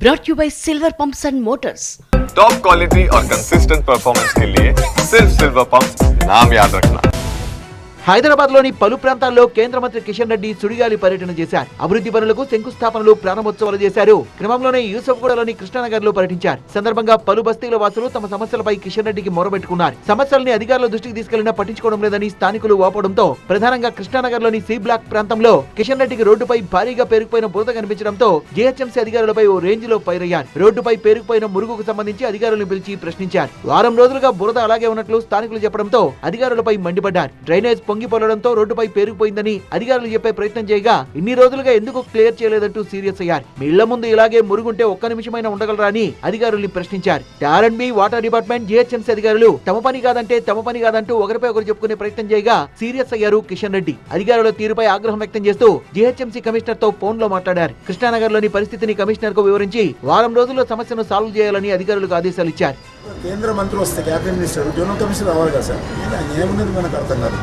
brought you by Silver Pumps and Motors. Top quality और consistent performance के लिए सिर्फ सिल्वर पंप्स नाम याद रखना। హైదరాబాద్ లోని పలు ప్రాంతాల్లో కేంద్ర మంత్రి కిషన్ రెడ్డి సుడిగాలి పర్యటన చేశారు. అభివృద్ధి పనులకు శంకుస్థాపనలు, ప్రారంభోత్సవాలు చేశారు. క్రమంలోనే యూసఫ్గూడలోని కృష్ణానగర్ లో పర్యటించారు. సందర్భంగా పలు బస్తీల వాసులు తమ సమస్యలపై కిషన్ రెడ్డికి మొరబెట్టుకున్నారు. సమస్యల్ని అధికారుల దృష్టికి తీసుకెళ్లినా పట్టించుకోవడం లేదని స్థానికులు వాపోవడంతో ప్రధానంగా కృష్ణానగర్ లోని సి బ్లాక్ ప్రాంతంలో కిషన్ రెడ్డికి రోడ్డుపై భారీగా పేరుకుపోయిన బురద కనిపించడంతో జీహెచ్ఎంసీ అధికారులపై ఓ రేంజ్ లో ఫైరయ్యారు. రోడ్డుపై పేరుకుపోయిన మురుగుకు సంబంధించి అధికారులను పిలిచి ప్రశ్నించారు. వారం రోజులుగా బురద అలాగే ఉన్నట్లు స్థానికులు చెప్పడంతో అధికారులపై మండిపడ్డారు. డ్రైనేజ్ పొంగిపోలడంతో రోడ్డుపై పేరుకుపోయిందని అధికారులు చెప్పే ప్రయత్నం చేయగా ఇన్ని రోజులుగా ఎందుకు క్లియర్ చేయలేదంటూ సీరియస్ అయ్యారు. మీ ఇళ్ల ముందు ఇలాగే మురుగుంటే ఒక్క నిమిషమైనా ఉండగలరా అని అధికారుల్ని ప్రశ్నించారు. ఆర్ఎండ్బి, వాటర్ డిపార్ట్మెంట్, జీహెచ్ఎంసీ అధికారులు తమ పని కాదంటూ ఒకరిపై ఒకరు చెప్పుకునే ప్రయత్నం చేయగా సీరియస్ అయ్యారు కిషన్ రెడ్డి. అధికారుల తీరుపై ఆగ్రహం వ్యక్తం చేస్తూ జీహెచ్ఎంసీ కమిషనర్ తో ఫోన్ లో మాట్లాడారు. కృష్ణానగర్ లోని పరిస్థితిని కమిషనర్ కు వివరించి వారం రోజుల్లో సమస్యను సాల్వ్ చేయాలని అధికారులకు ఆదేశాలు ఇచ్చారు. కేంద్ర మంత్రులు వస్తే క్యాబినెట్ మినిస్టర్, జోనల్ కమిషనర్ రావాలి కదా సార్, ఏమున్నది మనకు అర్థం కాదు.